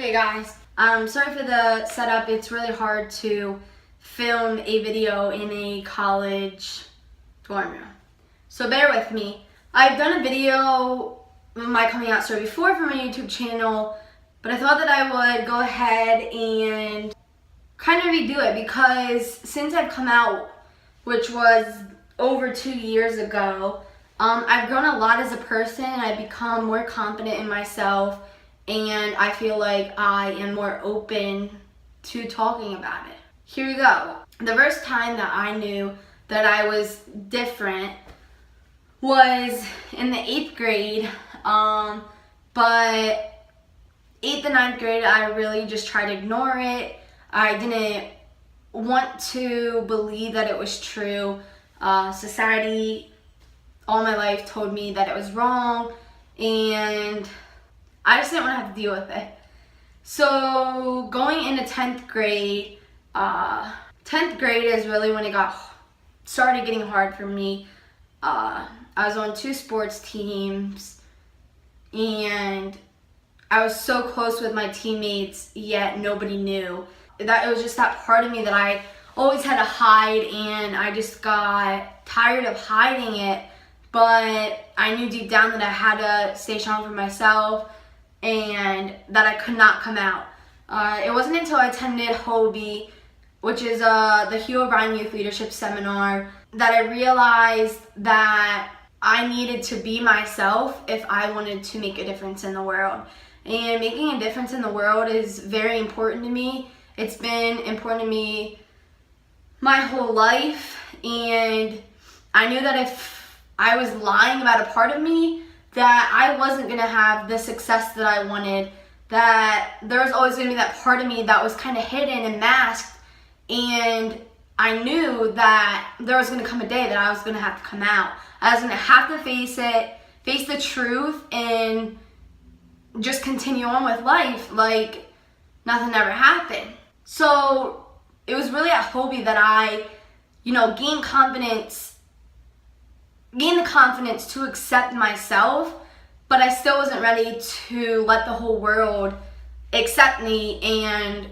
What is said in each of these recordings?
Hey guys, sorry for the setup. It's really hard to film a video in a college dorm room, so bear with me. I've done a video of my coming out story before for my YouTube channel, but I thought that I would go ahead and kind of redo it because since I've come out, which was over 2 years ago, I've grown a lot as a person. I've become more confident in myself, and I feel like I am more open to talking about it. Here we go. The first time that I knew that I was different was in the 8th grade, but 8th and 9th grade I really just tried to ignore it. I didn't want to believe that it was true. Society all my life told me that it was wrong, and I just didn't want to have to deal with it. So going into 10th grade, 10th grade is really when it started getting hard for me. I was on 2 sports teams, and I was so close with my teammates, yet nobody knew. That it was just that part of me that I always had to hide, and I just got tired of hiding it. But I knew deep down that I had to stay strong for myself and that I could not come out. It wasn't until I attended Hobie, which is the Hugh O'Brien Youth Leadership Seminar, that I realized that I needed to be myself if I wanted to make a difference in the world. And making a difference in the world is very important to me. It's been important to me my whole life, and I knew that if I was lying about a part of me, that I wasn't going to have the success that I wanted, that there was always going to be that part of me that was kind of hidden and masked, and I knew that there was going to come a day that I was going to have to come out. I was going to have to face it, face the truth, and just continue on with life like nothing ever happened. So it was really at Hobie that I, gained the confidence to accept myself, but I still wasn't ready to let the whole world accept me and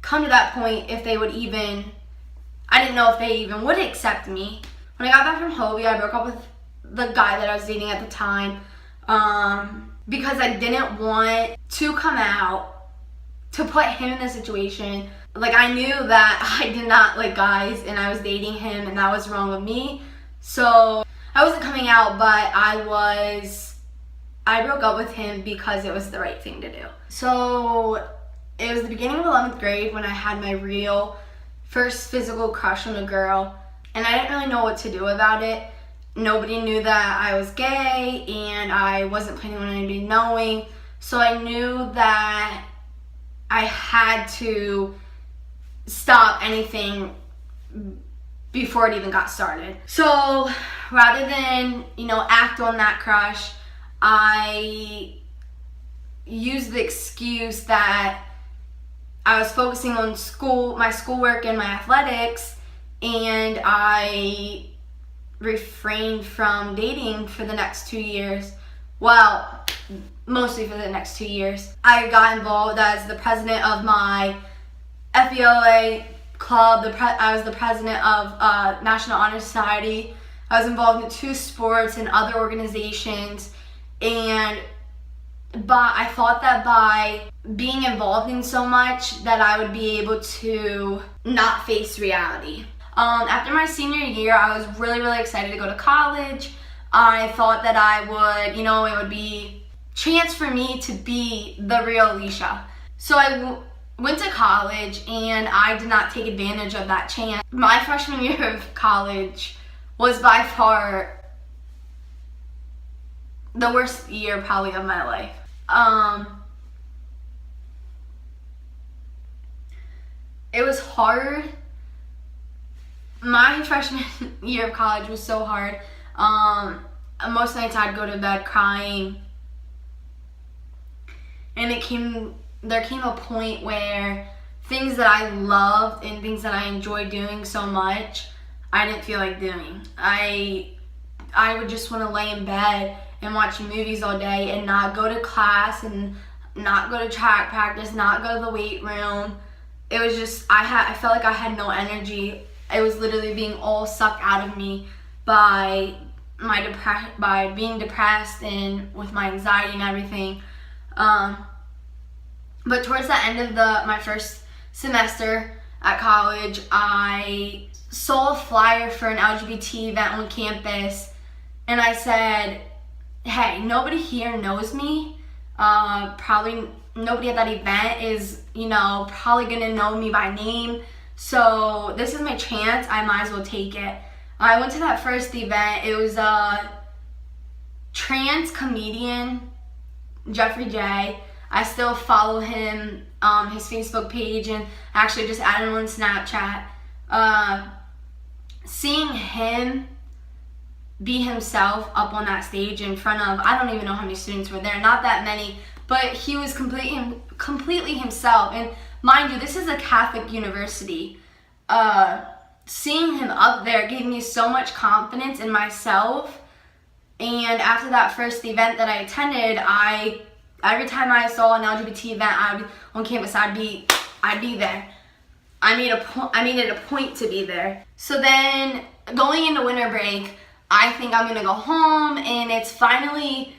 come to that point if they would even, I didn't know if they even would accept me. When I got back from Hobie, I broke up with the guy that I was dating at the time because I didn't want to come out, to put him in a situation. Like, I knew that I did not like guys and I was dating him and that was wrong with me. So I wasn't coming out, but I broke up with him because it was the right thing to do. So it was the beginning of 11th grade when I had my real first physical crush on a girl, and I didn't really know what to do about it. Nobody knew that I was gay, and I wasn't planning on anybody knowing. So I knew that I had to stop anything before it even got started. So rather than, act on that crush, I used the excuse that I was focusing on my schoolwork and my athletics, and I refrained from dating for the next 2 years. Well, mostly for the next 2 years. I got involved as the president of my FBLA club. I was the president of National Honor Society. I was involved in 2 sports and other organizations, and I thought that by being involved in so much that I would be able to not face reality. After my senior year, I was really, really excited to go to college. I thought that I would, it would be a chance for me to be the real Alicia. So I went to college, and I did not take advantage of that chance. My freshman year of college was by far the worst year probably of my life. It was hard. My freshman year of college was so hard. Most nights I'd go to bed crying, and there came a point where things that I loved and things that I enjoyed doing so much, I didn't feel like doing. I would just want to lay in bed and watch movies all day and not go to class and not go to track practice, not go to the weight room. It was just, I felt like I had no energy. It was literally being all sucked out of me by by being depressed and with my anxiety and everything. But towards the end of my first semester at college, I saw a flyer for an LGBT event on campus, and I said, hey, nobody here knows me. Probably nobody at that event is, probably gonna know me by name. So this is my chance. I might as well take it. I went to that first event. It was a trans comedian, Jeffrey J. I still follow him, his Facebook page, and actually just added him on Snapchat. Seeing him be himself up on that stage in front of, I don't even know how many students were there, not that many, but he was completely himself. And mind you, this is a Catholic university. Seeing him up there gave me so much confidence in myself. And after that first event that I attended, every time I saw an LGBT event on campus, I'd be there. I made it a point to be there. So then, going into winter break, I think I'm gonna go home, and it's finally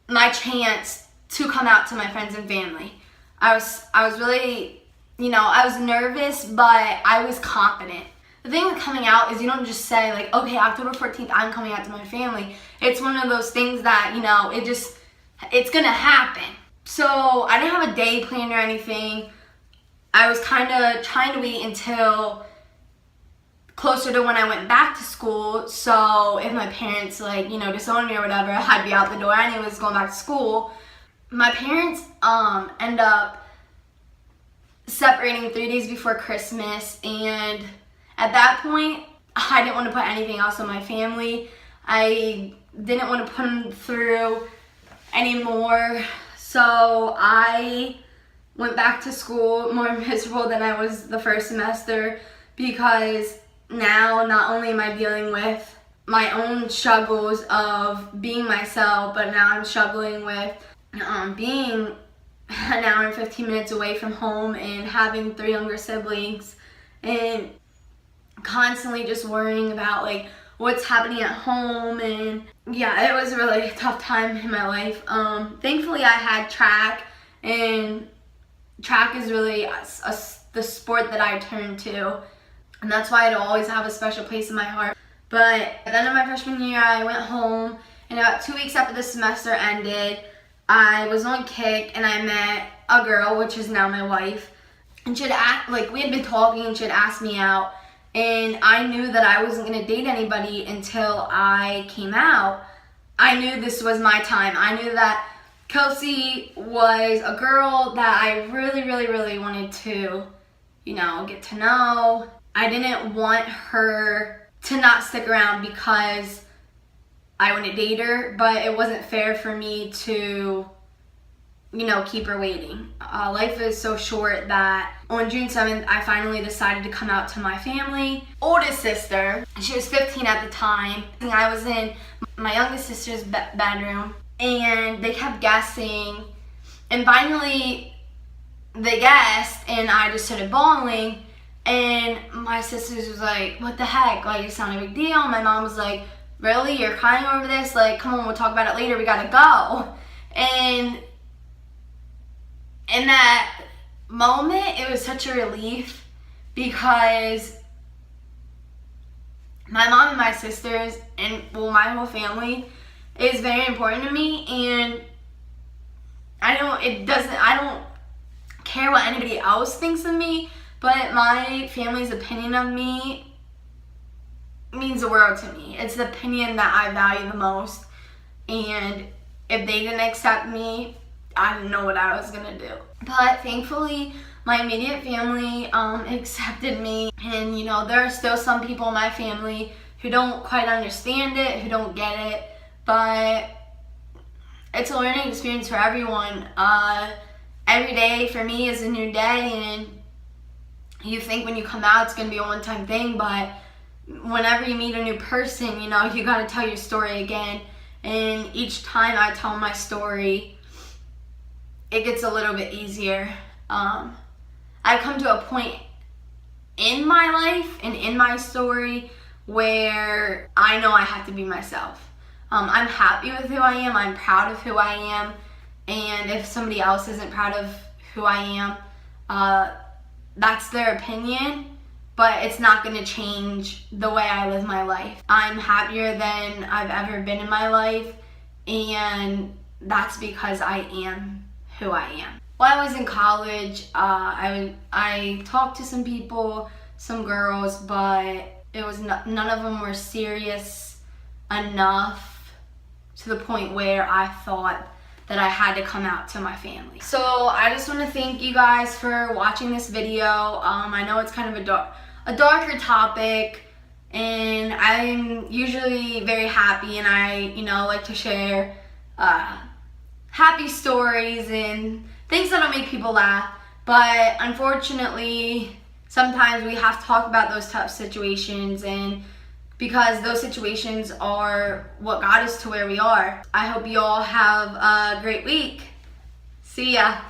my chance to come out to my friends and family. I was really, I was nervous, but I was confident. The thing with coming out is you don't just say like, okay, October 14th, I'm coming out to my family. It's one of those things that, it's gonna happen. So I didn't have a day planned or anything. I was kind of trying to wait until closer to when I went back to school. So if my parents disowned me or whatever, I'd be out the door. I knew I was going back to school. My parents end up separating 3 days before Christmas, and at that point, I didn't want to put anything else on my family. I didn't want to put them through anymore. So I went back to school more miserable than I was the first semester, because now not only am I dealing with my own struggles of being myself, but now I'm struggling with being an hour and 15 minutes away from home and having 3 younger siblings, and constantly just worrying about what's happening at home. And yeah, it was a really tough time in my life. Thankfully I had track, and track is really the sport that I turn to, and that's why it'll always have a special place in my heart. But at the end of my freshman year, I went home, and about 2 weeks after the semester ended, I was on Kik, and I met a girl, which is now my wife, and we had been talking, and she had asked me out, and I knew that I wasn't going to date anybody until I came out. I knew this was my time. I knew that Kelsey was a girl that I really, really, really wanted to, get to know. I didn't want her to not stick around because I want to date her, but it wasn't fair for me to, keep her waiting. Life is so short that on June 7th, I finally decided to come out to my family. Oldest sister, she was 15 at the time. I was in my youngest sister's bedroom, and they kept guessing, and finally they guessed, and I just started bawling, and my sisters was like, what the heck, it's not a big deal. My mom was like, really, you're crying over this? Come on, we'll talk about it later, we gotta go. And in that moment, it was such a relief, because my mom and my sisters, and my whole family is very important to me, and I don't care what anybody else thinks of me, but my family's opinion of me means the world to me. It's the opinion that I value the most, and if they didn't accept me, I didn't know what I was gonna do. But thankfully, my immediate family accepted me, and there are still some people in my family who don't quite understand it, who don't get it, but it's a learning experience for everyone. Every day for me is a new day, and you think when you come out it's gonna be a one-time thing, but whenever you meet a new person, you gotta tell your story again. And each time I tell my story, it gets a little bit easier. I've come to a point in my life and in my story where I know I have to be myself. I'm happy with who I am. I'm proud of who I am. And if somebody else isn't proud of who I am, that's their opinion, but it's not going to change the way I live my life. I'm happier than I've ever been in my life, and that's because I am who I am. While I was in college, I talked to some people, some girls, but it was none of them were serious enough to the point where I thought that I had to come out to my family. So I just want to thank you guys for watching this video. I know it's kind of a darker topic, and I'm usually very happy, and I like to share happy stories and things that'll make people laugh. But unfortunately, sometimes we have to talk about those tough situations, and because those situations are what got us to where we are. I hope you all have a great week. See ya.